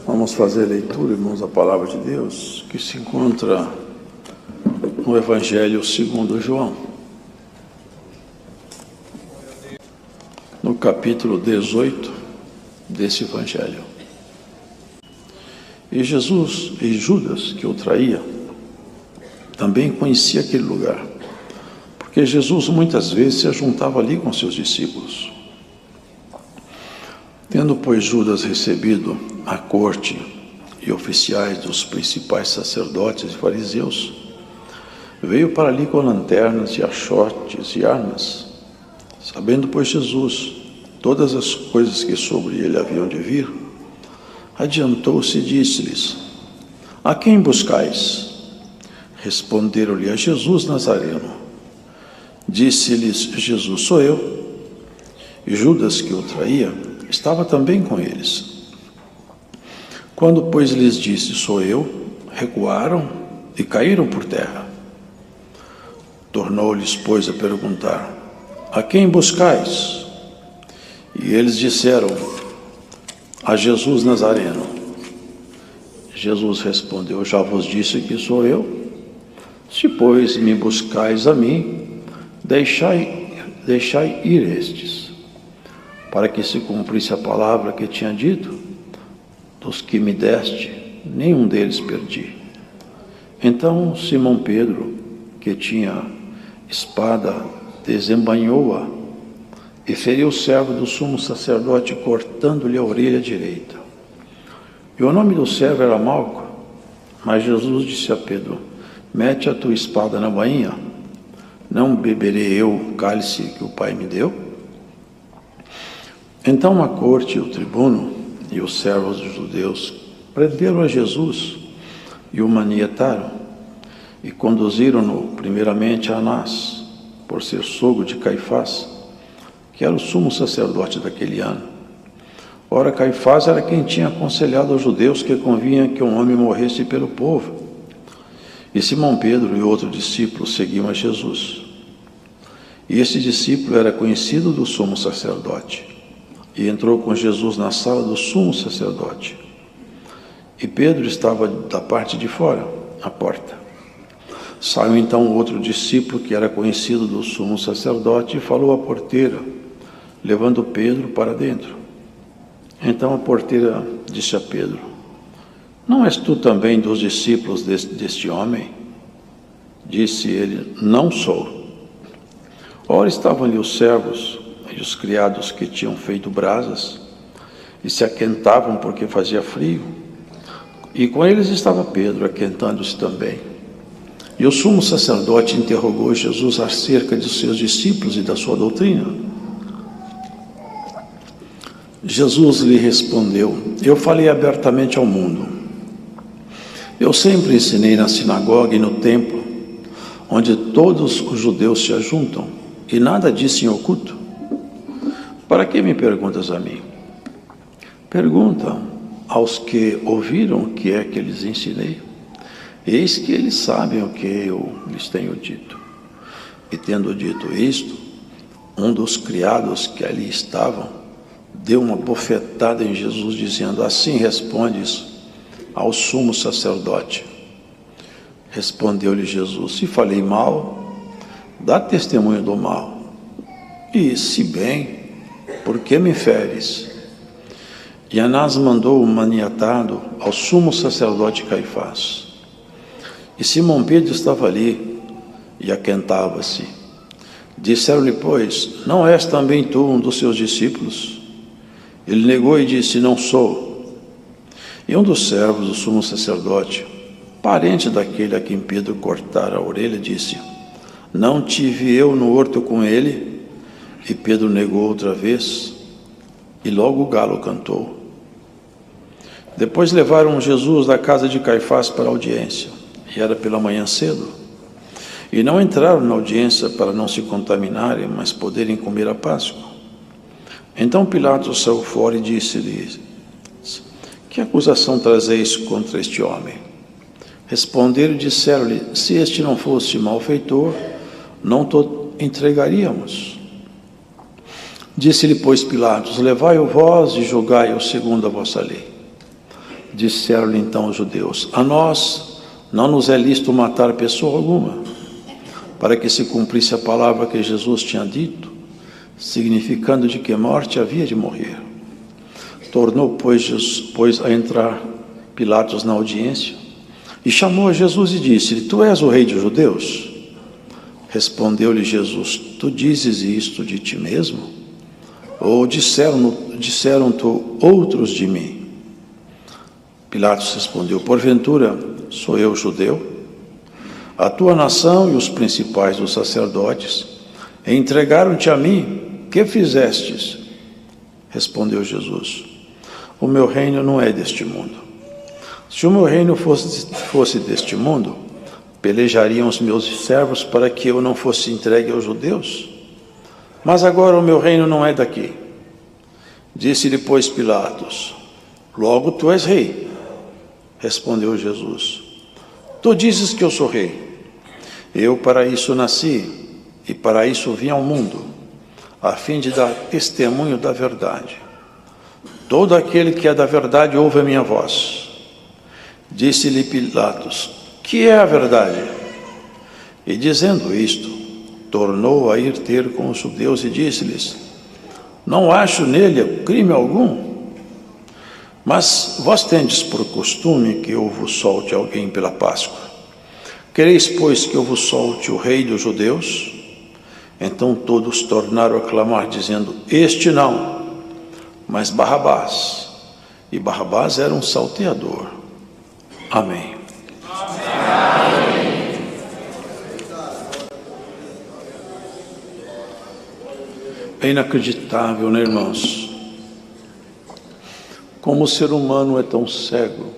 Vamos fazer a leitura, irmãos, da Palavra de Deus, que se encontra no Evangelho segundo João, no capítulo 18 desse Evangelho. E Jesus e Judas, que o traía, também conhecia aquele lugar, porque Jesus muitas vezes se juntava ali com seus discípulos. Tendo, pois, Judas recebido a corte e oficiais dos principais sacerdotes e fariseus, veio para ali com lanternas e achotes e armas. Sabendo, pois, Jesus todas as coisas que sobre ele haviam de vir, adiantou-se e disse-lhes: A quem buscais? Responderam-lhe: a Jesus Nazareno. Disse-lhes Jesus: Sou eu. E Judas, que o traía, estava também com eles. Quando, pois, lhes disse: Sou eu, recuaram e caíram por terra. Tornou-lhes, pois, a perguntar: A quem buscais? E eles disseram: A Jesus Nazareno. Jesus respondeu: Já vos disse que sou eu. Se, pois, me buscais a mim, deixai ir estes, para que se cumprisse a palavra que tinha dito: Dos que me deste, nenhum deles perdi. Então Simão Pedro, que tinha espada, desembainhou-a e feriu o servo do sumo sacerdote, cortando-lhe a orelha direita. E o nome do servo era Malco. Mas Jesus disse a Pedro: Mete a tua espada na bainha. Não beberei eu o cálice que o Pai me deu? Então a corte, o tribuno e os servos dos judeus prenderam a Jesus e o manietaram e conduziram-no primeiramente a Anás, por ser sogro de Caifás, que era o sumo sacerdote daquele ano. Ora, Caifás era quem tinha aconselhado aos judeus que convinha que um homem morresse pelo povo. E Simão Pedro e outro discípulo seguiam a Jesus. E esse discípulo era conhecido do sumo sacerdote, e entrou com Jesus na sala do sumo sacerdote. E Pedro estava da parte de fora, à porta. Saiu então outro discípulo que era conhecido do sumo sacerdote e falou à porteira, levando Pedro para dentro. Então a porteira disse a Pedro: Não és tu também dos discípulos deste homem? Disse ele: Não sou. Ora estavam ali os servos e os criados que tinham feito brasas e se aquentavam porque fazia frio. E com eles estava Pedro, aquentando-se também. E o sumo sacerdote interrogou Jesus acerca de seus discípulos e da sua doutrina. Jesus lhe respondeu: Eu falei abertamente ao mundo. Eu sempre ensinei na sinagoga e no templo, onde todos os judeus se ajuntam, e nada disse em oculto. Para que me perguntas a mim? Pergunta aos que ouviram o que é que lhes ensinei. Eis que eles sabem o que eu lhes tenho dito. E tendo dito isto, um dos criados que ali estavam deu uma bofetada em Jesus, dizendo: Assim respondes ao sumo sacerdote. Respondeu-lhe Jesus: Se falei mal, dá testemunho do mal. E se bem, por que me feres? E Anás mandou o maniatado ao sumo sacerdote Caifás. E Simão Pedro estava ali e aquentava-se. Disseram-lhe, pois: Não és também tu um dos seus discípulos? Ele negou e disse: Não sou. E um dos servos do sumo sacerdote, parente daquele a quem Pedro cortara a orelha, disse: Não tive eu no horto com ele? E Pedro negou outra vez, e logo o galo cantou. Depois levaram Jesus da casa de Caifás para a audiência, e era pela manhã cedo. E não entraram na audiência para não se contaminarem, mas poderem comer a Páscoa. Então Pilatos saiu fora e disse-lhes: Que acusação trazeis contra este homem? Responderam e disseram-lhe: Se este não fosse malfeitor, não te entregaríamos. Disse-lhe, pois, Pilatos: Levai-o vós e julgai-o segundo a vossa lei. Disseram-lhe então os judeus: a nós não nos é lícito matar pessoa alguma, para que se cumprisse a palavra que Jesus tinha dito, significando de que morte havia de morrer. Tornou, pois, a entrar Pilatos na audiência, e chamou a Jesus e disse-lhe: tu és o rei dos judeus? Respondeu-lhe Jesus: tu dizes isto de ti mesmo? Ou disseram-te outros de mim? Pilatos respondeu: porventura sou eu judeu? A tua nação e os principais dos sacerdotes entregaram-te a mim. Que fizestes? Respondeu Jesus: o meu reino não é deste mundo. Se o meu reino fosse deste mundo, pelejariam os meus servos para que eu não fosse entregue aos judeus? Mas agora o meu reino não é daqui. Disse-lhe, pois, Pilatos: logo tu és rei. Respondeu Jesus: tu dizes que eu sou rei. Eu para isso nasci e para isso vim ao mundo, a fim de dar testemunho da verdade. Todo aquele que é da verdade ouve a minha voz. Disse-lhe Pilatos: que é a verdade? E dizendo isto, tornou a ir ter com os judeus e disse-lhes: não acho nele crime algum. Mas vós tendes por costume que eu vos solte alguém pela Páscoa. Quereis, pois, que eu vos solte o rei dos judeus? Então todos tornaram a clamar, dizendo: este não, mas Barrabás. E Barrabás era um salteador. Amém. É inacreditável, né, irmãos? Como o ser humano é tão cego,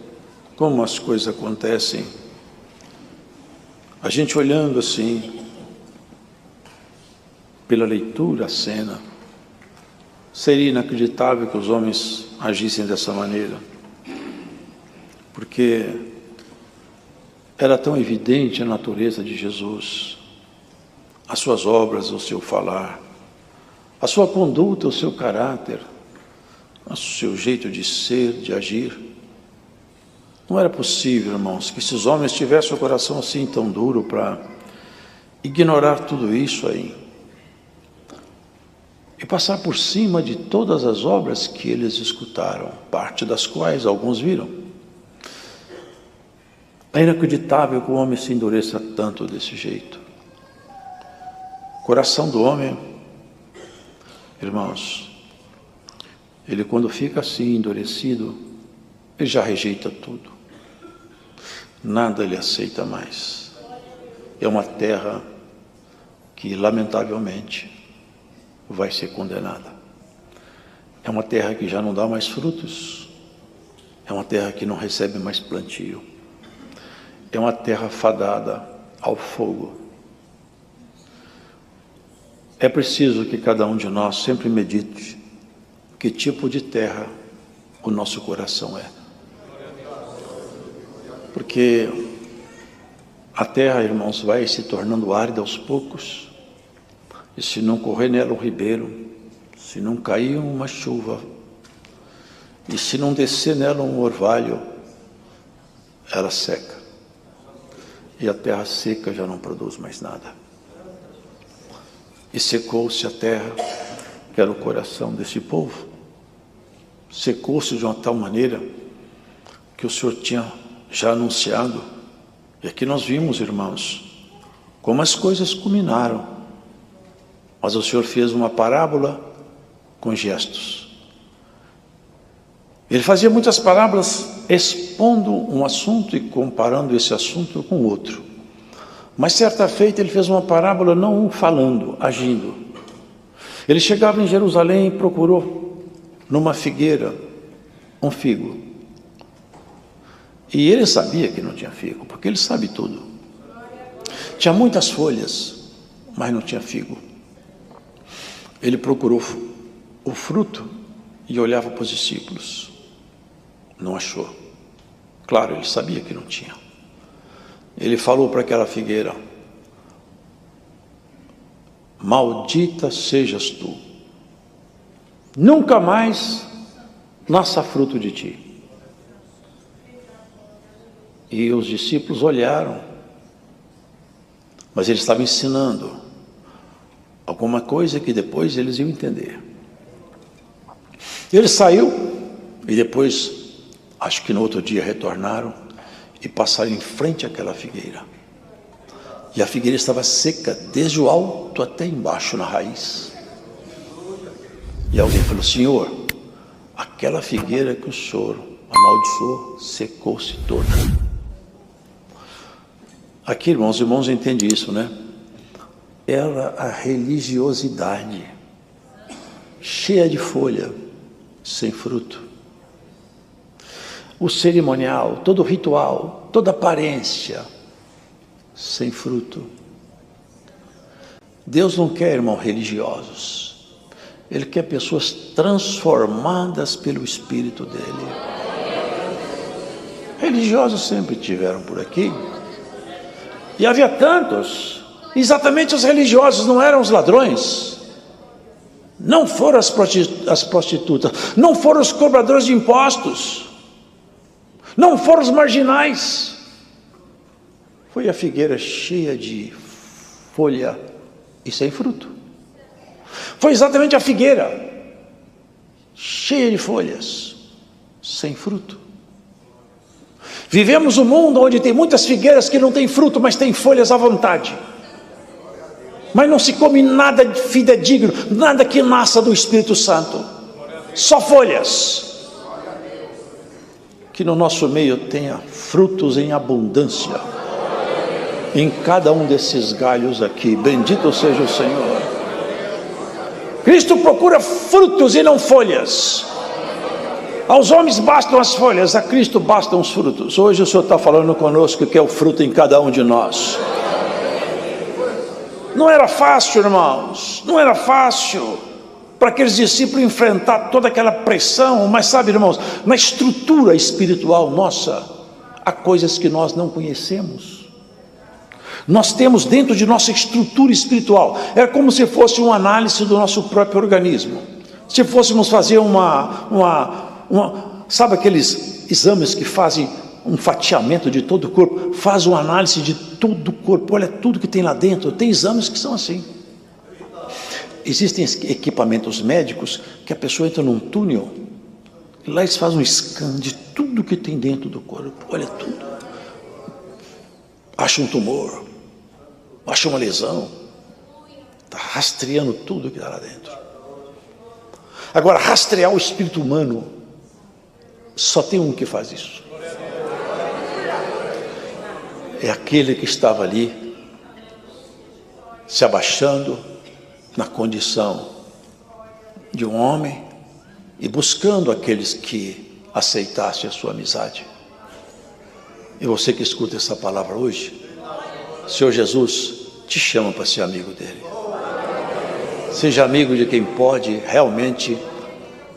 como as coisas acontecem. A gente olhando assim, pela leitura, a cena, seria inacreditável que os homens agissem dessa maneira, porque era tão evidente a natureza de Jesus, as suas obras, o seu falar, a sua conduta, o seu caráter, o seu jeito de ser, de agir. Não era possível, irmãos, que esses homens tivessem o coração assim tão duro para ignorar tudo isso aí e passar por cima de todas as obras que eles escutaram, parte das quais alguns viram. É inacreditável que o homem se endureça tanto desse jeito. O coração do homem, irmãos, ele quando fica assim endurecido, ele já rejeita tudo. Nada ele aceita mais. É uma terra que, lamentavelmente, vai ser condenada. É uma terra que já não dá mais frutos. É uma terra que não recebe mais plantio. É uma terra fadada ao fogo. É preciso que cada um de nós sempre medite que tipo de terra o nosso coração é. Porque a terra, irmãos, vai se tornando árida aos poucos, e se não correr nela um ribeiro, se não cair uma chuva, e se não descer nela um orvalho, ela seca. E a terra seca já não produz mais nada. E secou-se a terra, que era o coração desse povo. Secou-se de uma tal maneira que o Senhor tinha já anunciado. E aqui nós vimos, irmãos, como as coisas culminaram. Mas o Senhor fez uma parábola com gestos. Ele fazia muitas parábolas expondo um assunto e comparando esse assunto com outro. Mas certa feita ele fez uma parábola não falando, agindo. Ele chegava em Jerusalém e procurou numa figueira um figo. E ele sabia que não tinha figo, porque ele sabe tudo. Tinha muitas folhas, mas não tinha figo. Ele procurou o fruto e olhava para os discípulos. Não achou. Claro, ele sabia que não tinha. Ele falou para aquela figueira: maldita sejas tu, nunca mais nasça fruto de ti. E os discípulos olharam, mas ele estava ensinando alguma coisa que depois eles iam entender. Ele saiu e depois, acho que no outro dia, retornaram e passaram em frente àquela figueira. E a figueira estava seca, desde o alto até embaixo na raiz. E alguém falou: Senhor, aquela figueira que o Senhor amaldiçoou, secou-se toda. Aqui, irmãos entendem isso, né? Era a religiosidade, cheia de folha, sem fruto. O cerimonial, todo o ritual, toda aparência, sem fruto. Deus não quer, irmãos religiosos. Ele quer pessoas transformadas pelo Espírito dele. Religiosos sempre tiveram por aqui. E havia tantos. Exatamente, os religiosos não eram os ladrões. Não foram as prostitutas. Não foram os cobradores de impostos. Não foram os marginais. Foi a figueira cheia de folha e sem fruto. Foi exatamente a figueira cheia de folhas, sem fruto. Vivemos um mundo onde tem muitas figueiras que não têm fruto, mas têm folhas à vontade. Mas não se come nada de fidedigno, nada que nasça do Espírito Santo. Só folhas. Que no nosso meio tenha frutos em abundância. Em cada um desses galhos aqui. Bendito seja o Senhor. Cristo procura frutos e não folhas. Aos homens bastam as folhas, a Cristo bastam os frutos. Hoje o Senhor está falando conosco que é o fruto em cada um de nós. Não era fácil, irmãos, não era fácil para aqueles discípulos enfrentar toda aquela pressão, mas sabe, irmãos, na estrutura espiritual nossa, há coisas que nós não conhecemos. Nós temos dentro de nossa estrutura espiritual, é como se fosse uma análise do nosso próprio organismo. Se fôssemos fazer sabe aqueles exames que fazem um fatiamento de todo o corpo, faz uma análise de todo o corpo, olha tudo que tem lá dentro. Tem exames que são assim. Existem equipamentos médicos que a pessoa entra num túnel e lá eles fazem um scan de tudo que tem dentro do corpo, olha tudo. Acha um tumor, acha uma lesão, está rastreando tudo que está lá dentro. Agora, rastrear o espírito humano, só tem um que faz isso. É aquele que estava ali, se abaixando na condição de um homem e buscando aqueles que aceitassem a sua amizade. E você que escuta essa palavra hoje, o Senhor Jesus te chama para ser amigo dele. Seja amigo de quem pode realmente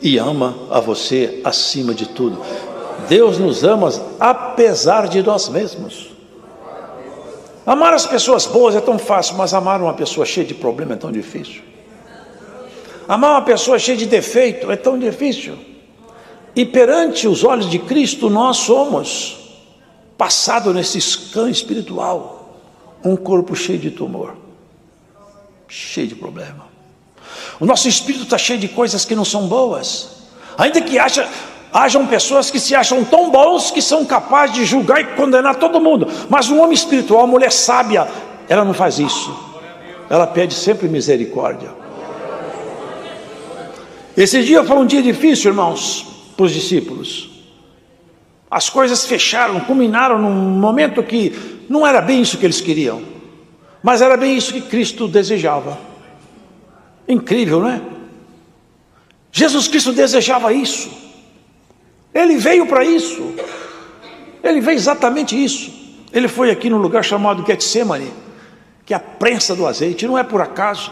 e ama a você acima de tudo. Deus nos ama apesar de nós mesmos. Amar as pessoas boas é tão fácil, mas amar uma pessoa cheia de problema é tão difícil. Amar uma pessoa cheia de defeito é tão difícil. E perante os olhos de Cristo, nós somos, passado nesse scan espiritual, um corpo cheio de tumor, cheio de problema. O nosso espírito está cheio de coisas que não são boas. Ainda que hajam pessoas que se acham tão bons que são capazes de julgar e condenar todo mundo. Mas um homem espiritual, uma mulher sábia, ela não faz isso. Ela pede sempre misericórdia. Esse dia foi um dia difícil, irmãos, para os discípulos. As coisas fecharam, culminaram num momento que não era bem isso que eles queriam, mas era bem isso que Cristo desejava. Incrível, não é? Jesus Cristo desejava isso. Ele veio para isso. Ele veio exatamente isso. Ele foi aqui no lugar chamado Getsemane, que é a prensa do azeite. Não é por acaso.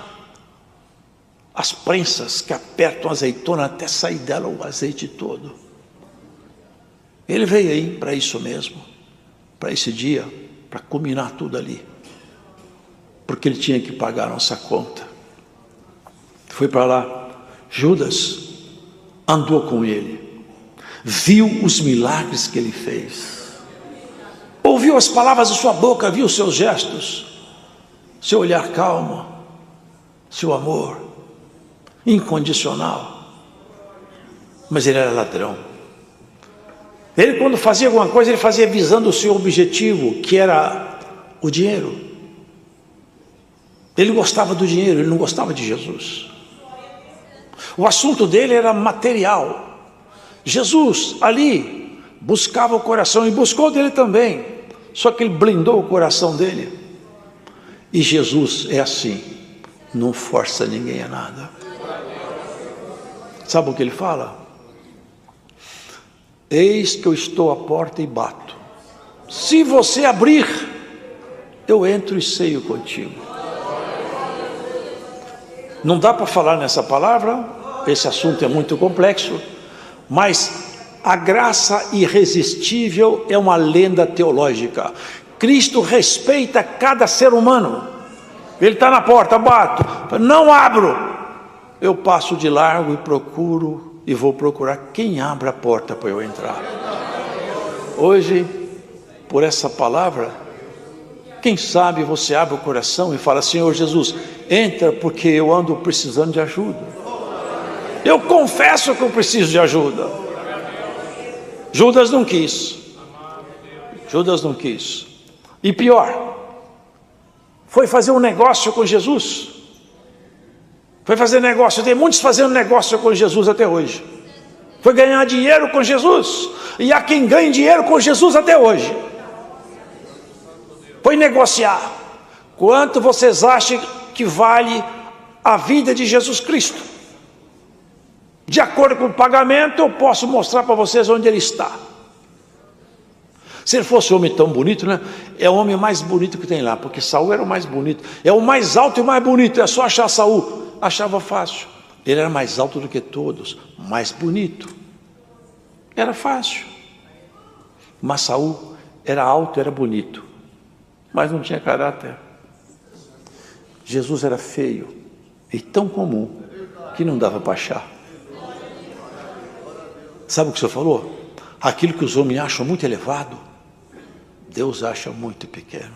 As prensas que apertam a azeitona até sair dela o azeite todo. Ele veio aí para isso mesmo, para esse dia, para culminar tudo ali, porque ele tinha que pagar a nossa conta. Foi para lá. Judas andou com ele, viu os milagres que ele fez. ouviu as palavras de sua boca, viu seus gestos, seu olhar calmo, seu amor incondicional. Mas ele era ladrão. Ele, quando fazia alguma coisa, ele fazia visando o seu objetivo, que era o dinheiro. Ele gostava do dinheiro, ele não gostava de Jesus. O assunto dele era material. Jesus ali buscava o coração, e buscou dele também, só que ele blindou o coração dele. E Jesus é assim, não força ninguém a nada. Sabe o que ele fala? Eis que eu estou à porta e bato. Se você abrir, eu entro e ceio contigo. Não dá para falar nessa palavra, esse assunto é muito complexo, mas a graça irresistível é uma lenda teológica. Cristo respeita cada ser humano. Ele está na porta, bato, não abro, eu passo de largo e procuro, e vou procurar quem abre a porta para eu entrar. Hoje, por essa palavra, quem sabe você abre o coração e fala: Senhor Jesus, entra, porque eu ando precisando de ajuda. Eu confesso que eu preciso de ajuda. Judas não quis. Judas não quis. E pior, foi fazer um negócio com Jesus. Foi fazer negócio. Tem muitos fazendo negócio com Jesus até hoje. Foi ganhar dinheiro com Jesus. E há quem ganhe dinheiro com Jesus até hoje. Foi negociar. Quanto vocês acham que vale a vida de Jesus Cristo? De acordo com o pagamento, eu posso mostrar para vocês onde ele está. Se ele fosse um homem tão bonito, né? É o homem mais bonito que tem lá, porque Saul era o mais bonito. É o mais alto e o mais bonito, é só achar Saul. Achava fácil. Ele era mais alto do que todos, mais bonito. Era fácil. Mas Saul era alto, era bonito, mas não tinha caráter. Jesus era feio e tão comum que não dava para achar. Sabe o que o Senhor falou? Aquilo que os homens acham muito elevado, Deus acha muito pequeno.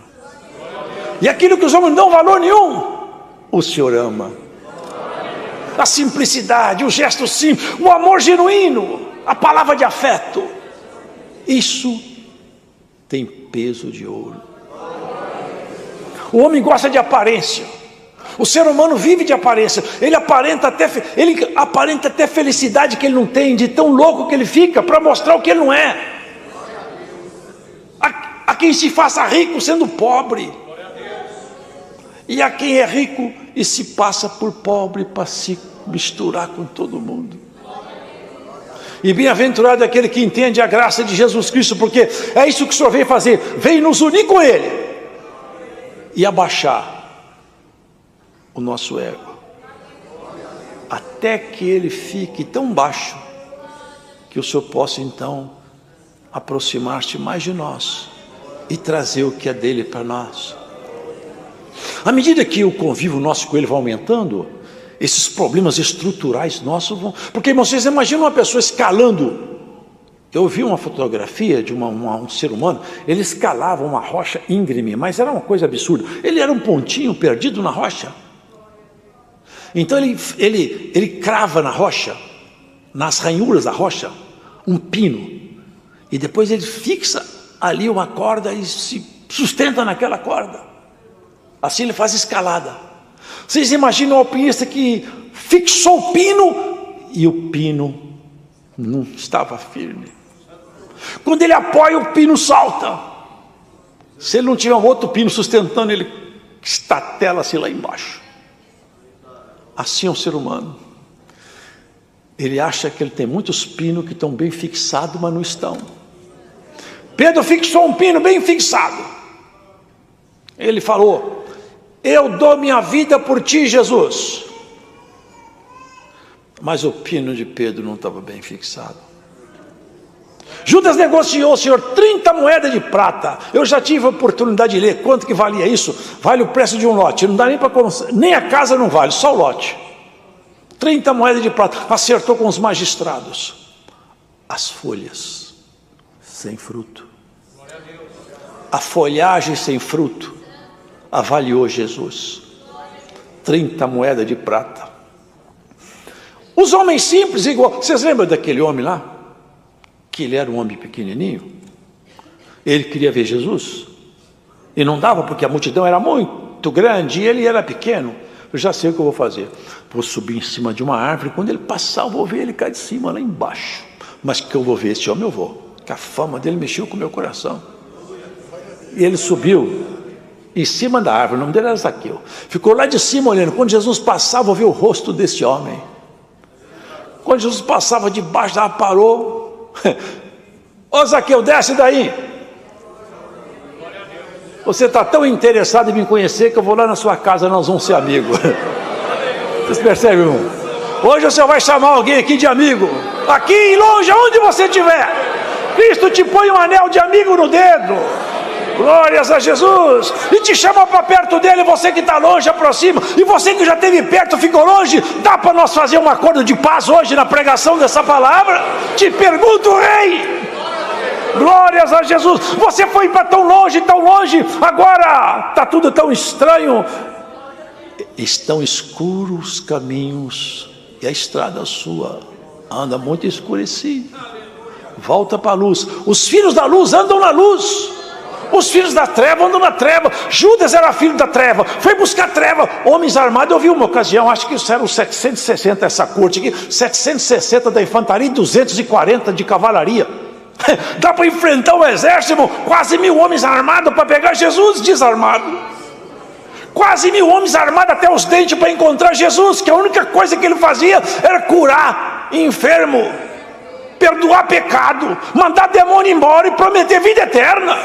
E aquilo que os homens não dão valor nenhum, o Senhor ama. A simplicidade, o gesto simples, o amor genuíno, a palavra de afeto, isso tem peso de ouro. O homem gosta de aparência. O ser humano vive de aparência. Ele aparenta até felicidade que ele não tem, de tão louco que ele fica, para mostrar o que ele não é. Há quem se faça rico sendo pobre, e há quem é rico e se passa por pobre para se misturar com todo mundo. E bem-aventurado é aquele que entende a graça de Jesus Cristo, porque é isso que o Senhor veio fazer. Veio nos unir com Ele e abaixar o nosso ego, até que ele fique tão baixo que o Senhor possa então aproximar-se mais de nós e trazer o que é dele para nós. À medida que o convívio nosso com ele vai aumentando, esses problemas estruturais nossos vão... Porque, irmãos, vocês imaginam uma pessoa escalando. Eu vi uma fotografia de um ser humano, ele escalava uma rocha íngreme, mas era uma coisa absurda. Ele era um pontinho perdido na rocha. Então ele crava na rocha, nas ranhuras da rocha, um pino. E depois ele fixa ali uma corda e se sustenta naquela corda. Assim ele faz escalada. Vocês imaginam o alpinista que fixou o pino e o pino não estava firme. Quando ele apoia, o pino salta. Se ele não tiver um outro pino sustentando, ele estatela-se lá embaixo. Assim é o ser humano. Ele acha que ele tem muitos pinos que estão bem fixados, mas não estão. Pedro fixou um pino bem fixado. Ele falou: eu dou minha vida por ti, Jesus. Mas o pino de Pedro não estava bem fixado. Judas negociou, Senhor, 30 moedas de prata. Eu já tive a oportunidade de ler quanto que valia isso. Vale o preço de um lote. Não dá nem para... Nem a casa não vale, só o lote. 30 moedas de prata. Acertou com os magistrados. As folhas sem fruto. a folhagem sem fruto avaliou Jesus. 30 moedas de prata. Os homens simples, igual. Vocês lembram daquele homem lá? Que ele era um homem pequenininho. Ele queria ver Jesus. E não dava porque a multidão era muito grande e ele era pequeno. Eu já sei o que eu vou fazer. Vou subir em cima de uma árvore. Quando ele passar, eu vou ver ele cá de cima, lá embaixo. Mas que eu vou ver esse homem, eu vou. Que a fama dele mexeu com o meu coração. E ele subiu em cima da árvore. O nome dele era Zaqueu. Ficou lá de cima olhando. Quando Jesus passava, eu vou ver o rosto desse homem. Quando Jesus passava debaixo da árvore, parou. Ô Zaqueu, desce daí. Você está tão interessado em me conhecer que eu vou lá na sua casa, nós vamos ser amigos. Vocês percebem, irmão? Hoje você vai chamar alguém aqui de amigo. Aqui longe, onde você estiver, Cristo te põe um anel de amigo no dedo. Glórias a Jesus. E te chama para perto dele. Você que está longe, aproxima. E você que já esteve perto, ficou longe. Dá para nós fazer um acordo de paz hoje na pregação dessa palavra? Te pergunto, rei. Glórias a Jesus. Você foi para tão longe, agora está tudo tão estranho. Estão escuros os caminhos e a estrada sua anda muito escurecida. Volta para a luz. Os filhos da luz andam na luz. Os filhos da treva andam na treva. Judas era filho da treva, foi buscar treva. Homens armados, eu vi uma ocasião, acho que isso era os 760, essa corte aqui, 760 da infantaria e 240 de cavalaria. Dá para enfrentar um exército, quase 1000 homens armados para pegar Jesus desarmado. Quase 1000 homens armados até os dentes para encontrar Jesus, que a única coisa que ele fazia era curar enfermo, perdoar pecado, mandar demônio embora e prometer vida eterna.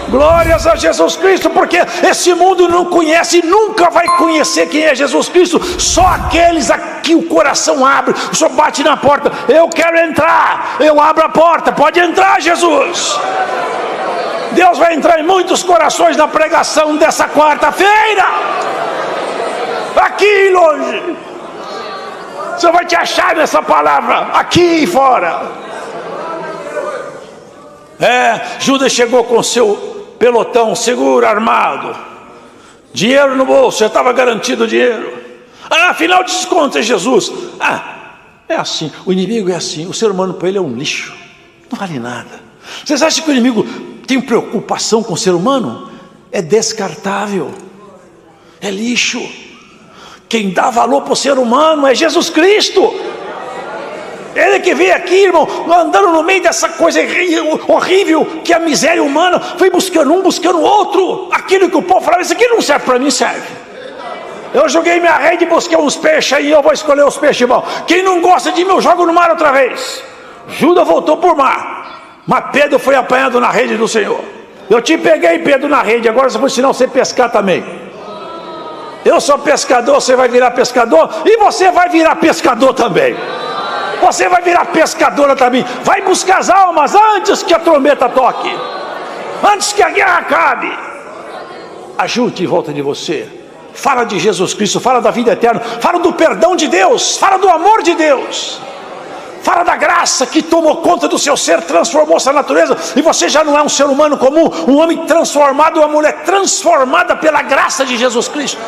Glórias a Jesus Cristo, porque esse mundo não conhece e nunca vai conhecer quem é Jesus Cristo. Só aqueles a que o coração abre. O Senhor bate na porta, eu quero entrar, eu abro a porta, pode entrar, Jesus. Deus vai entrar em muitos corações na pregação dessa quarta-feira. Aqui longe, você vai te achar nessa palavra, aqui e fora. Judas chegou com seu pelotão seguro, armado, dinheiro no bolso, já estava garantido o dinheiro. Afinal de contas, Jesus, é assim, o inimigo é assim, o ser humano para ele é um lixo, não vale nada. Vocês acham que o inimigo tem preocupação com o ser humano? É descartável, é lixo. Quem dá valor para o ser humano é Jesus Cristo. Ele que veio aqui, irmão, andando no meio dessa coisa horrível que é a miséria humana, foi buscando um, buscando outro. Aquilo que o povo falava, isso aqui não serve para mim, serve. Eu joguei minha rede e busquei uns peixes aí, eu vou escolher os peixes bons. Quem não gosta de mim, eu jogo no mar outra vez. Judas voltou por mar, mas Pedro foi apanhado na rede do Senhor. Eu te peguei, Pedro, na rede, agora eu vou ensinar você a pescar também. Eu sou pescador, você vai virar pescador, e você vai virar pescador também. Você vai virar pescadora também. Vai buscar as almas antes que a trombeta toque, antes que a guerra acabe. Ajude em volta de você. Fala de Jesus Cristo, fala da vida eterna, fala do perdão de Deus, fala do amor de Deus, fala da graça que tomou conta do seu ser, transformou sua natureza, e você já não é um ser humano comum, um homem transformado, uma mulher transformada pela graça de Jesus Cristo.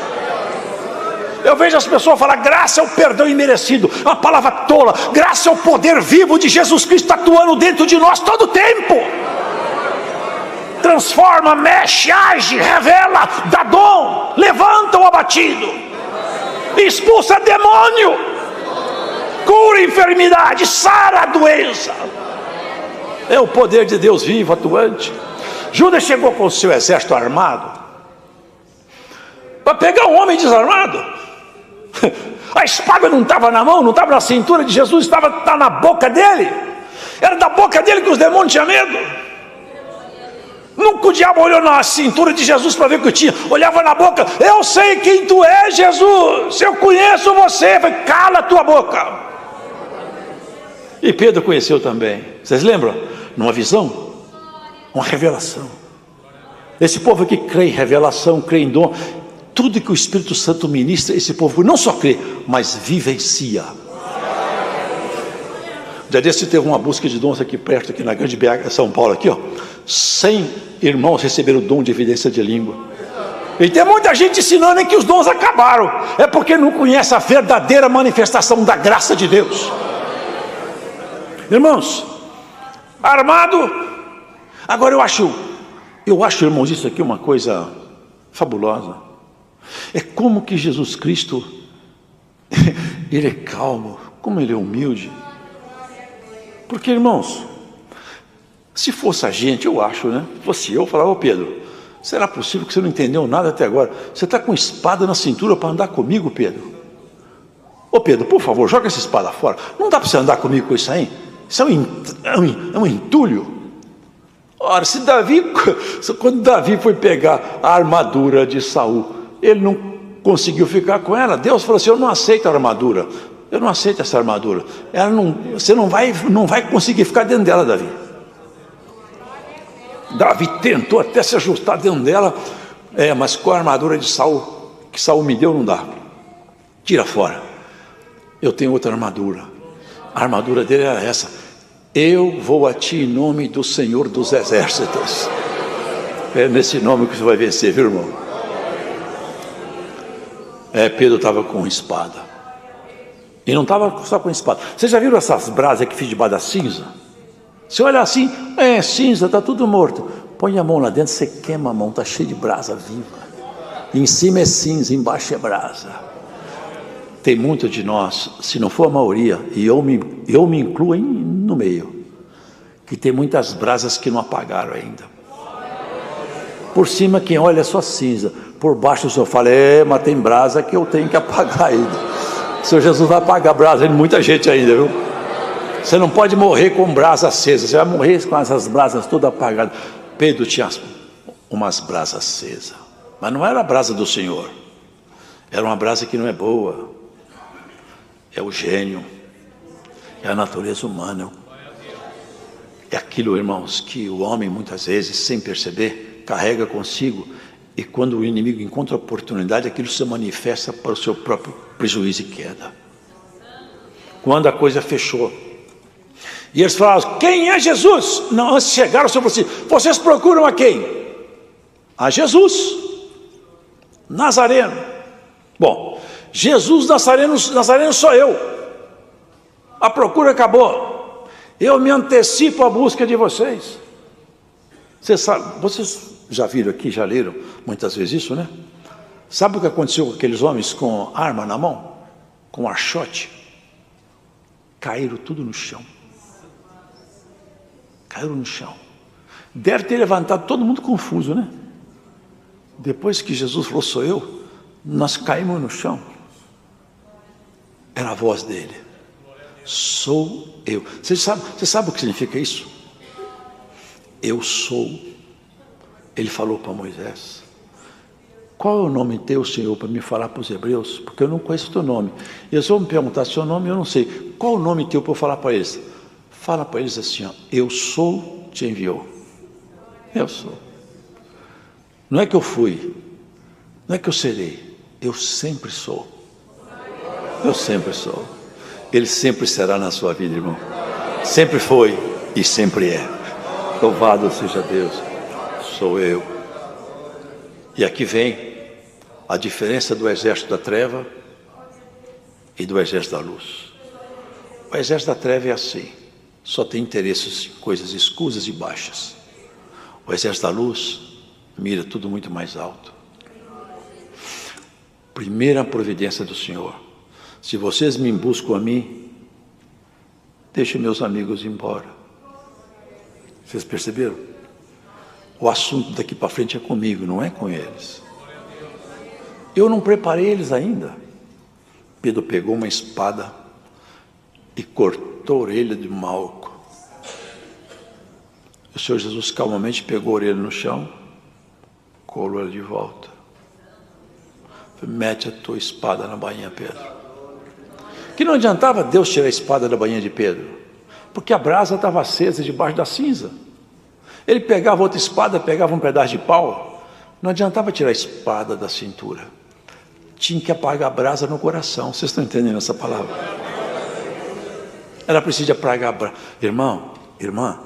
Eu vejo as pessoas falar, graça é o perdão imerecido, é uma palavra tola. Graça é o poder vivo de Jesus Cristo atuando dentro de nós todo o tempo. Transforma, mexe, age, revela, dá dom, levanta o abatido, expulsa demônio, cura a enfermidade, sara a doença. É o poder de Deus vivo, atuante. Judas chegou com o seu exército armado para pegar um homem desarmado. A espada não estava na mão, não estava na cintura de Jesus, estava na boca dele. Era da boca dele que os demônios tinham medo. Nunca o diabo olhou na cintura de Jesus para ver o que tinha, olhava na boca. Eu sei quem tu és, Jesus, eu conheço você. Falei, cala a tua boca. E Pedro conheceu também. Vocês lembram? Numa visão, uma revelação. Esse povo aqui crê em revelação, crê em dom. Tudo que o Espírito Santo ministra, esse povo não só crê, mas vivencia. Já desse teve uma busca de dons aqui perto, aqui na Grande BH, São Paulo, aqui, ó. 100 irmãos receberam o dom de evidência de língua. E tem muita gente ensinando que os dons acabaram. É porque não conhece a verdadeira manifestação da graça de Deus. Irmãos, armado. Agora eu acho, irmãos, isso aqui é uma coisa fabulosa. É como que Jesus Cristo, ele é calmo, como ele é humilde. Porque, irmãos, se fosse a gente, eu acho, né? Se fosse eu falava, ô Pedro, será possível que você não entendeu nada até agora? Você está com espada na cintura para andar comigo, Pedro? Ô Pedro, por favor, joga essa espada fora. Não dá para você andar comigo com isso aí? Isso é um entulho. Ora, quando Davi foi pegar a armadura de Saul, ele não conseguiu ficar com ela. Deus falou assim: eu não aceito a armadura. Eu não aceito essa armadura. Você não vai conseguir ficar dentro dela, Davi. Davi tentou até se ajustar dentro dela. Mas com a armadura de Saul, que Saul me deu, não dá. Tira fora. Eu tenho outra armadura. A armadura dele era essa: eu vou a ti em nome do Senhor dos Exércitos. É nesse nome que você vai vencer, viu, irmão? Pedro estava com espada. E não estava só com espada. Vocês já viram essas brasas que fiz debaixo da cinza? Você olha assim, cinza, está tudo morto. Põe a mão lá dentro, você queima a mão, está cheio de brasa viva. E em cima é cinza, embaixo é brasa. Tem muito de nós, se não for a maioria, e eu me incluo no meio, que tem muitas brasas que não apagaram ainda. Por cima quem olha é só cinza, por baixo o senhor fala, mas tem brasa que eu tenho que apagar ainda. O Senhor Jesus vai apagar a brasa de muita gente ainda, viu? Você não pode morrer com brasa acesa, você vai morrer com essas brasas todas apagadas. Pedro tinha umas brasas acesas, mas não era a brasa do Senhor, era uma brasa que não é boa. É o gênio, é a natureza humana. É aquilo, irmãos, que o homem muitas vezes, sem perceber, carrega consigo. E quando o inimigo encontra a oportunidade, aquilo se manifesta para o seu próprio prejuízo e queda. Quando a coisa fechou, e eles falaram: quem é Jesus? Não, antes de chegar, o Senhor falou assim: vocês procuram a quem? A Jesus Nazareno. Bom, Jesus Nazareno sou eu. A procura acabou. Eu me antecipo à busca de vocês. Vocês já viram aqui, já leram muitas vezes isso, né? Sabe o que aconteceu com aqueles homens com arma na mão? Com archote? Caíram tudo no chão. Caíram no chão. Deve ter levantado todo mundo confuso, né? Depois que Jesus falou, sou eu, nós caímos no chão. Era a voz dele. Sou eu. Você sabe o que significa isso? Eu sou. Ele falou para Moisés: qual é o nome teu, Senhor, para me falar para os hebreus? Porque eu não conheço o teu nome. E eles vão me perguntar seu nome, eu não sei. Qual o nome teu para eu falar para eles? Fala para eles assim, ó: eu sou, te enviou. Eu sou. Não é que eu fui, não é que eu serei, eu sempre sou. Eu sempre sou. Ele sempre será na sua vida, irmão. Sempre foi e sempre é. Louvado seja Deus. Sou eu. E aqui vem a diferença do exército da treva e do exército da luz. O exército da treva é assim, só tem interesses em coisas escusas e baixas. O exército da luz mira tudo muito mais alto. Primeira providência do Senhor: se vocês me buscam a mim, deixem meus amigos embora. Vocês perceberam? O assunto daqui para frente é comigo, não é com eles. Eu não preparei eles ainda. Pedro pegou uma espada e cortou a orelha de Malco. O Senhor Jesus calmamente pegou a orelha no chão, colou ela de volta. Mete a tua espada na bainha, Pedro. Que não adiantava Deus tirar a espada da bainha de Pedro, porque a brasa estava acesa debaixo da cinza. Ele pegava outra espada, pegava um pedaço de pau. Não adiantava tirar a espada da cintura. Tinha que apagar a brasa no coração. Vocês estão entendendo essa palavra? Ela precisa apagar a brasa. Irmão, irmã,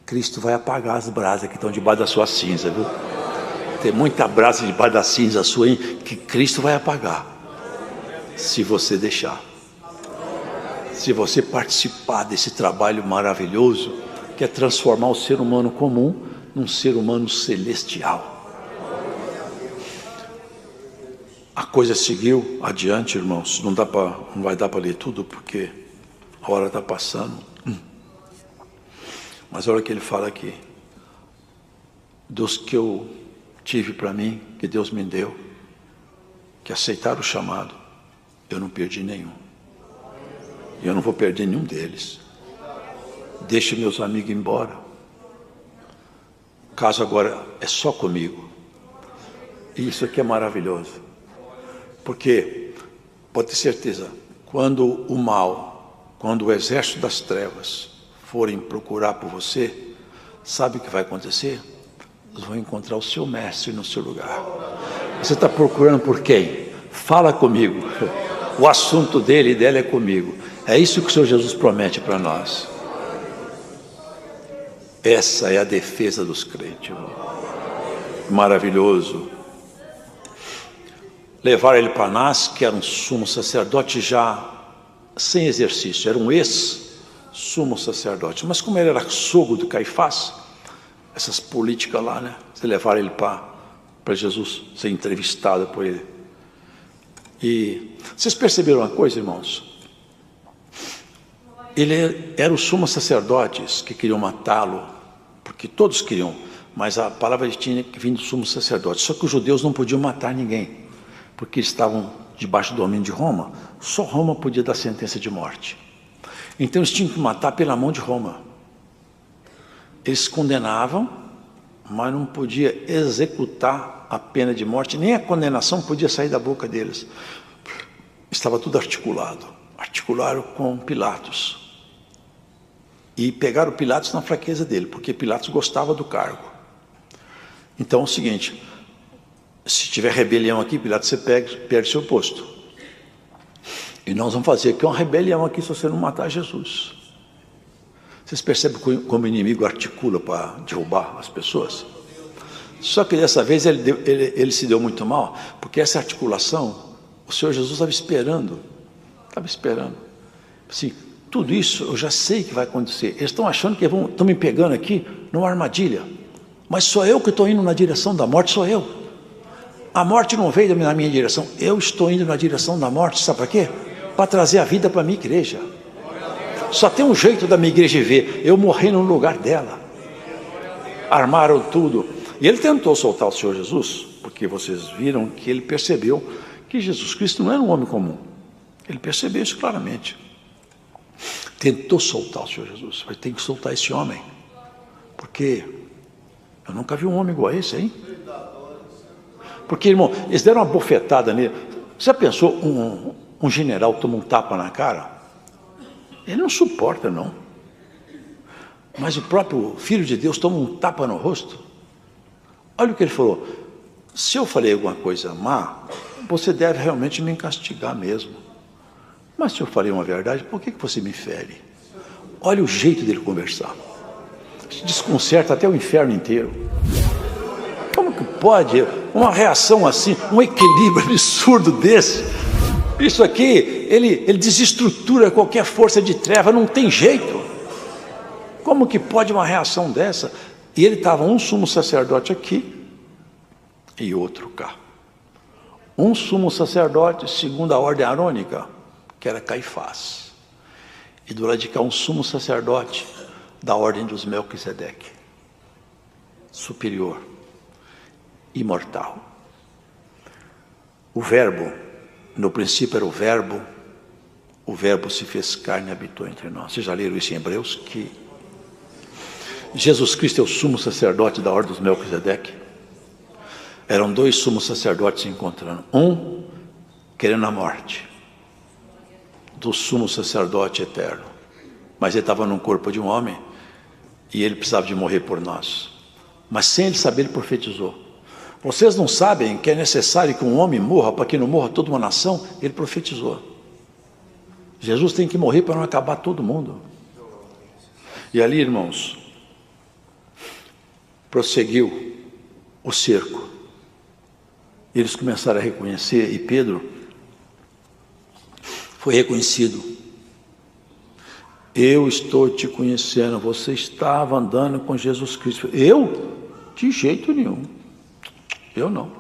Cristo vai apagar as brasas que estão debaixo da sua cinza, viu? Tem muita brasa debaixo da cinza sua aí, que Cristo vai apagar. Se você deixar. Se você participar desse trabalho maravilhoso, que é transformar o ser humano comum num ser humano celestial. A coisa seguiu adiante, irmãos. Não vai dar para ler tudo, porque a hora está passando. Mas olha o que ele fala aqui. Dos que eu tive para mim, que Deus me deu, que aceitaram o chamado, eu não perdi nenhum. E eu não vou perder nenhum deles. Deixe meus amigos embora. O caso agora é só comigo. E isso aqui é maravilhoso. Porque, pode ter certeza, quando o mal, quando o exército das trevas forem procurar por você, sabe o que vai acontecer? Eles vão encontrar o seu mestre no seu lugar. Você está procurando por quem? Fala comigo. O assunto dele e dela é comigo. É isso que o Senhor Jesus promete para nós. Essa é a defesa dos crentes. Maravilhoso. Levaram ele para Anás, que era um sumo sacerdote já sem exercício, era um ex-sumo sacerdote. Mas como ele era sogro de Caifás, essas políticas lá, né? Você levaram ele para Jesus ser entrevistado por ele. E vocês perceberam uma coisa, irmãos? Ele era o sumo sacerdotes que queriam matá-lo, porque todos queriam, mas a palavra tinha que vir do sumo sacerdote. Só que os judeus não podiam matar ninguém, porque estavam debaixo do domínio de Roma. Só Roma podia dar sentença de morte. Então eles tinham que matar pela mão de Roma. Eles condenavam, mas não podia executar a pena de morte, nem a condenação podia sair da boca deles. Estava tudo articulado. Articularam com Pilatos. E pegaram Pilatos na fraqueza dele, porque Pilatos gostava do cargo. Então é o seguinte: se tiver rebelião aqui, Pilatos, você perde seu posto. E nós vamos fazer aqui uma rebelião aqui se você não matar Jesus. Vocês percebem como o inimigo articula para derrubar as pessoas? Só que dessa vez ele se deu muito mal, porque essa articulação, o Senhor Jesus estava esperando. Estava esperando. Assim, tudo isso eu já sei que vai acontecer. Eles estão achando que estão me pegando aqui numa armadilha. Mas sou eu que estou indo na direção da morte, sou eu. A morte não veio na minha direção, eu estou indo na direção da morte, sabe para quê? Para trazer a vida para a minha igreja. Só tem um jeito da minha igreja ver, eu morrer no lugar dela. Armaram tudo. E ele tentou soltar o Senhor Jesus, porque vocês viram que ele percebeu que Jesus Cristo não era um homem comum. Ele percebeu isso claramente. Tentou soltar o Senhor Jesus, mas tem que soltar esse homem, porque eu nunca vi um homem igual a esse, hein? Porque, irmão, eles deram uma bofetada nele. Você já pensou um general toma um tapa na cara? Ele não suporta, não. Mas o próprio Filho de Deus toma um tapa no rosto. Olha o que ele falou: se eu falei alguma coisa má, você deve realmente me castigar mesmo. Mas se eu falei uma verdade, por que você me fere? Olha o jeito dele conversar. Desconcerta até o inferno inteiro. Como que pode uma reação assim, um equilíbrio absurdo desse? Isso aqui, ele desestrutura qualquer força de treva, não tem jeito. Como que pode uma reação dessa? E ele estava um sumo sacerdote aqui e outro cá. Um sumo sacerdote segundo a ordem arônica, que era Caifás. E do lado de cá um sumo sacerdote da ordem dos Melquisedeque, superior, imortal. O verbo, no princípio era o verbo se fez carne e habitou entre nós. Vocês já leram isso em Hebreus? Que Jesus Cristo é o sumo sacerdote da ordem dos Melquisedeque. Eram dois sumos sacerdotes se encontrando. Um querendo a morte do sumo sacerdote eterno, mas ele estava no corpo de um homem e ele precisava de morrer por nós. Mas sem ele saber, ele profetizou. Vocês não sabem que é necessário que um homem morra para que não morra toda uma nação? Ele profetizou. Jesus tem que morrer para não acabar todo mundo. E ali, irmãos, prosseguiu o cerco. Eles começaram a reconhecer, e Pedro foi reconhecido. Eu estou te conhecendo, você estava andando com Jesus Cristo. Eu? De jeito nenhum. Eu não.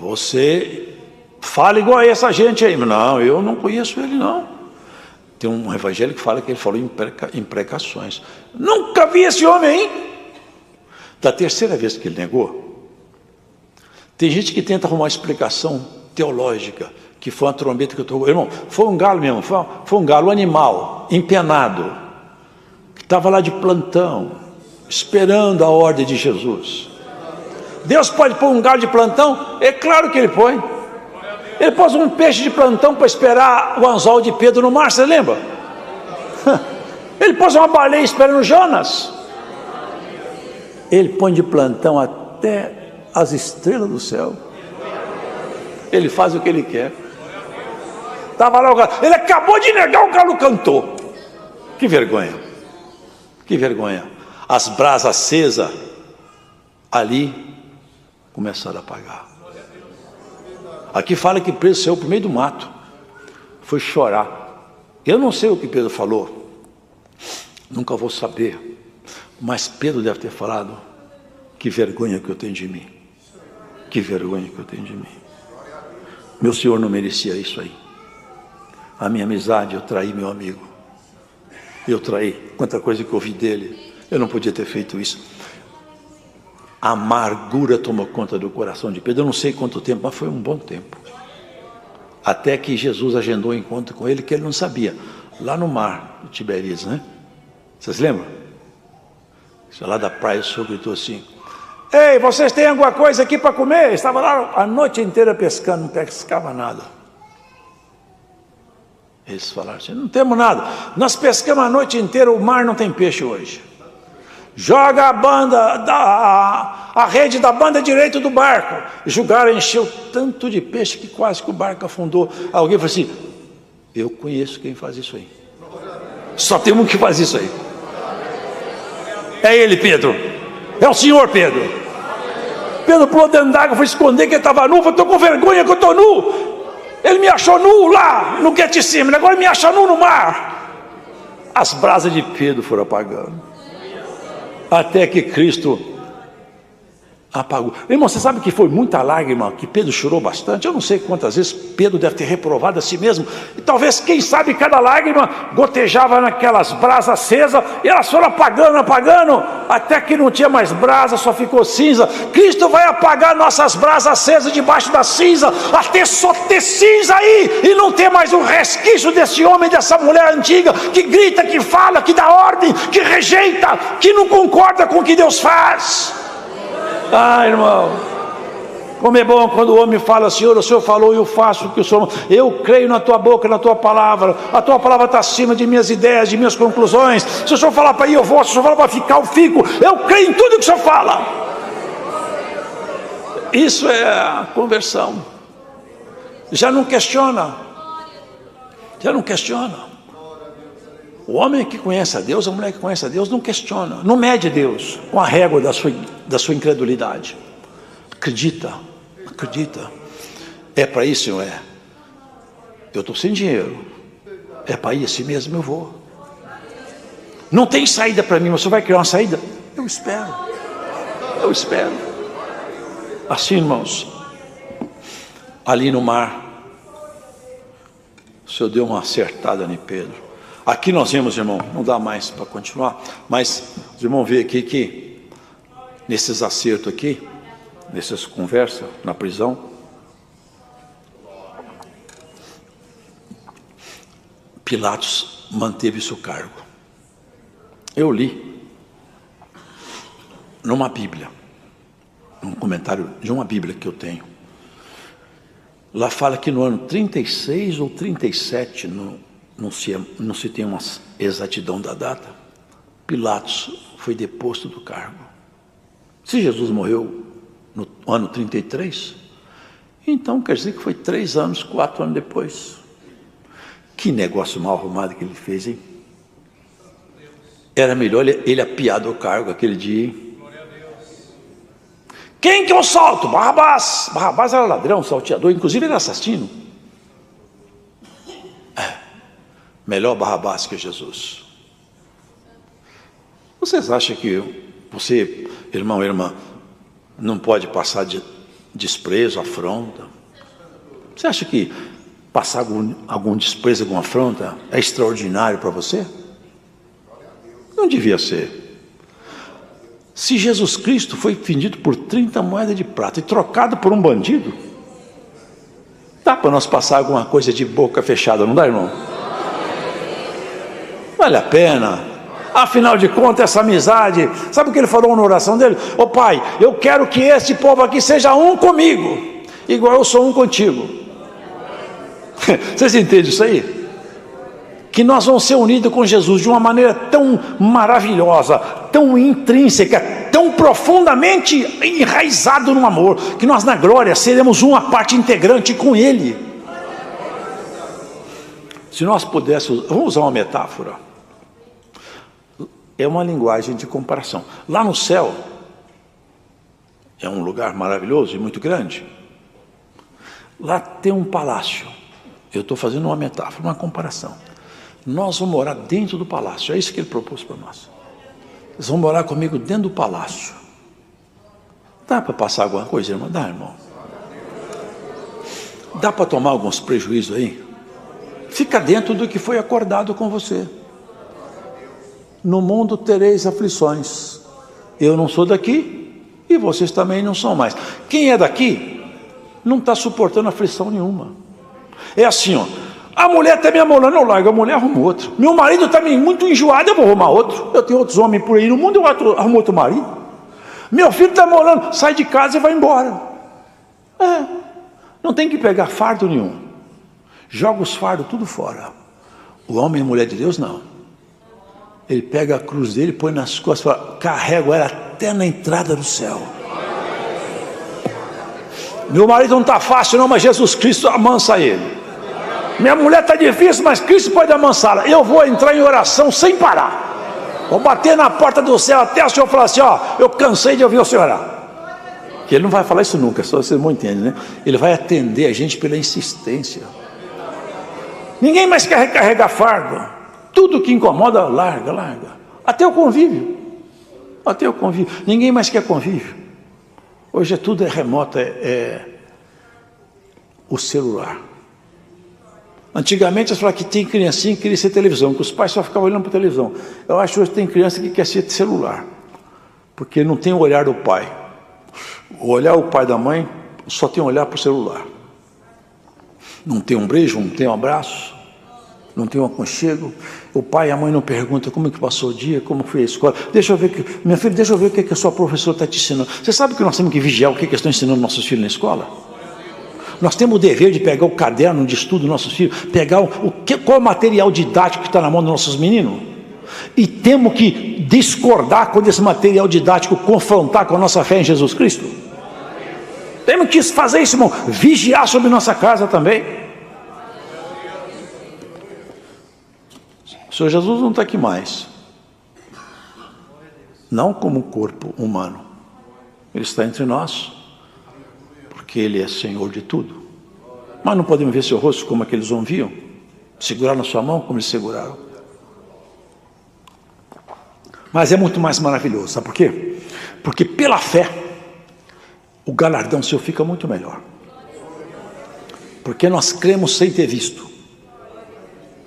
Você fala igual a essa gente aí. Não, eu não conheço ele não. Tem um evangelho que fala que ele falou imprecações. Nunca vi esse homem aí. Da terceira vez que ele negou, tem gente que tenta arrumar uma explicação teológica, que foi uma trombeta que eu estou... Irmão, foi um galo mesmo, foi um galo animal, empenado, que estava lá de plantão, esperando a ordem de Jesus. Deus pode pôr um galo de plantão? É claro que ele põe. Ele pôs um peixe de plantão para esperar o anzol de Pedro no mar, você lembra? Ele pôs uma baleia esperando Jonas. Ele põe de plantão até as estrelas do céu. Ele faz o que ele quer. Estava lá o galo. Ele acabou de negar, o galo cantou. Que vergonha. Que vergonha. As brasas acesas ali começaram a apagar. Aqui fala que Pedro saiu para o meio do mato. Foi chorar. Eu não sei o que Pedro falou. Nunca vou saber. Mas Pedro deve ter falado: que vergonha que eu tenho de mim. Que vergonha que eu tenho de mim. Meu Senhor não merecia isso aí. A minha amizade, eu traí meu amigo. Eu traí. Quanta coisa que eu ouvi dele. Eu não podia ter feito isso. A amargura tomou conta do coração de Pedro. Eu não sei quanto tempo, mas foi um bom tempo. Até que Jesus agendou um encontro com ele, que ele não sabia. Lá no mar de Tiberíades, né? Vocês lembram? Lá da praia, o senhor gritou assim: ei, vocês têm alguma coisa aqui para comer? Estava lá a noite inteira pescando, não pescava nada. Eles falaram assim: não temos nada, nós pescamos a noite inteira, o mar não tem peixe hoje. Joga a rede da banda direita do barco. Jogaram, encheu tanto de peixe que quase que o barco afundou. Alguém falou assim: eu conheço quem faz isso aí. Só tem um que faz isso aí. É ele, Pedro. É o senhor, Pedro. Pedro pulou dentro d'água, foi esconder que ele estava nu. Eu estou com vergonha que eu estou nu. Ele me achou nu lá no Getsemane, agora me acha nu no mar. As brasas de Pedro foram apagando, até que Cristo apagou. Irmão, você sabe que foi muita lágrima, que Pedro chorou bastante. Eu não sei quantas vezes Pedro deve ter reprovado a si mesmo. E talvez, quem sabe, cada lágrima gotejava naquelas brasas acesas, e elas foram apagando, até que não tinha mais brasa, só ficou cinza. Cristo vai apagar nossas brasas acesas debaixo da cinza, até só ter cinza aí, e não ter mais um resquício desse homem, dessa mulher antiga, que grita, que fala, que dá ordem, que rejeita, que não concorda com o que Deus faz. Ah, irmão, como é bom quando o homem fala: Senhor, o Senhor falou e eu faço o que o Senhor... Eu creio na tua boca, na tua palavra. A tua palavra está acima de minhas ideias, de minhas conclusões. Se o Senhor falar para ir, eu vou. Se o Senhor falar para ficar, eu fico. Eu creio em tudo que o Senhor fala. Isso é a conversão. Já não questiona. Já não questiona. O homem que conhece a Deus, a mulher que conhece a Deus, não questiona, não mede Deus com a régua da sua incredulidade. Acredita. É para isso, Senhor? É. Eu estou sem dinheiro. É para ir assim mesmo, eu vou. Não tem saída para mim, mas você vai criar uma saída? Eu espero. Assim, irmãos, ali no mar, o Senhor deu uma acertada em Pedro. Aqui nós vemos, irmão, não dá mais para continuar, mas os irmãos veem aqui que, nesses acertos aqui, nessas conversas na prisão, Pilatos manteve seu cargo. Eu li numa Bíblia, num comentário de uma Bíblia que eu tenho, lá fala que no ano 36 ou 37, não se tem uma exatidão da data, Pilatos foi deposto do cargo. Se Jesus morreu no ano 33, então quer dizer que foi 3 anos, 4 anos depois. Que negócio mal arrumado que ele fez, hein? Era melhor ele apiar do cargo aquele dia, hein? Quem que eu solto? Barrabás. Barrabás era ladrão, salteador, inclusive era assassino. Melhor Barrabás que Jesus. Vocês acham que você, irmão e irmã, não pode passar de desprezo, afronta? Você acha que passar algum desprezo, alguma afronta é extraordinário para você? Não devia ser. Se Jesus Cristo foi vendido por 30 moedas de prata e trocado por um bandido, dá para nós passar alguma coisa de boca fechada, não dá, irmão? Vale a pena. Afinal de contas, essa amizade, sabe o que ele falou na oração dele? Ô Pai, eu quero que esse povo aqui seja um comigo, igual eu sou um contigo. Vocês entendem isso aí? Que nós vamos ser unidos com Jesus de uma maneira tão maravilhosa, tão intrínseca, tão profundamente enraizado no amor, que nós na glória seremos uma parte integrante com Ele. Se nós pudéssemos, vamos usar uma metáfora, é uma linguagem de comparação. Lá no céu, é um lugar maravilhoso e muito grande, lá tem um palácio. Eu estou fazendo uma metáfora, uma comparação. Nós vamos morar dentro do palácio, é isso que ele propôs para nós. Vocês vão morar comigo dentro do palácio. Dá para passar alguma coisa, irmão? Dá, irmão. Dá para tomar alguns prejuízos aí? Fica dentro do que foi acordado com você. No mundo tereis aflições. Eu não sou daqui e vocês também não são mais. Quem é daqui não está suportando aflição nenhuma. É assim, ó. A mulher está me amolando, eu largo a mulher, arrumo outro. Meu marido está muito enjoado, eu vou arrumar outro. Eu tenho outros homens por aí no mundo, eu arrumo outro marido. Meu filho está amolando, sai de casa e vai embora. Não tem que pegar fardo nenhum. Joga os fardos tudo fora. O homem e a mulher de Deus, não. Ele pega a cruz dele, põe nas costas e fala, carrego ela até na entrada do céu. Meu marido não está fácil não, mas Jesus Cristo amansa ele. Minha mulher está difícil, mas Cristo pode amansá-la. Eu vou entrar em oração sem parar. Vou bater na porta do céu até o Senhor falar assim, ó, eu cansei de ouvir o Senhor orar. Que ele não vai falar isso nunca, só vocês não entendem, né? Ele vai atender a gente pela insistência. Ninguém mais quer carregar fardo. Tudo que incomoda, larga. Até o convívio. Ninguém mais quer convívio. Hoje tudo é remoto, o celular. Antigamente, eles falavam que tem criancinha que queria ser televisão, que os pais só ficavam olhando para a televisão. Eu acho que hoje tem criança que quer ser celular, porque não tem o olhar do pai. O olhar do pai e da mãe só tem um olhar para o celular. Não tem um beijo, não tem um abraço, não tem um aconchego. O pai e a mãe não perguntam como que passou o dia, como foi a escola. Minha filha, deixa eu ver o que a sua professora está te ensinando. Você sabe que nós temos que vigiar o que eles estão ensinando nossos filhos na escola? Nós temos o dever de pegar o caderno de estudo dos nossos filhos, pegar qual é o material didático que está na mão dos nossos meninos, e temos que discordar com esse material didático, confrontar com a nossa fé em Jesus Cristo. Temos que fazer isso, irmão, vigiar sobre nossa casa também. O Senhor Jesus não está aqui mais, não como um corpo humano, Ele está entre nós, porque Ele é Senhor de tudo. Mas não podemos ver seu rosto como aqueles homens viam, segurar na sua mão como eles seguraram. Mas é muito mais maravilhoso, sabe por quê? Porque pela fé, o galardão seu fica muito melhor. Porque nós cremos sem ter visto,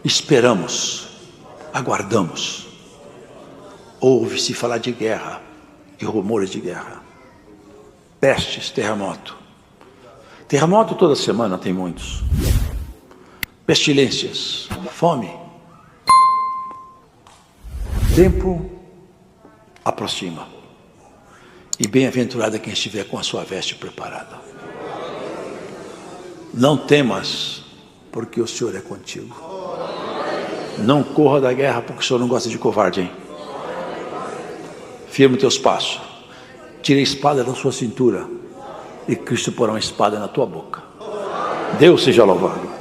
esperamos, aguardamos. Ouve-se falar de guerra e rumores de guerra, pestes, terremoto. Terremoto toda semana tem muitos. Pestilências, fome. Tempo aproxima. E bem-aventurado é quem estiver com a sua veste preparada. Não temas, porque o Senhor é contigo. Não corra da guerra, porque o Senhor não gosta de covarde, hein? Firme teus passos. Tire a espada da sua cintura. E Cristo porá uma espada na tua boca. Deus seja louvado.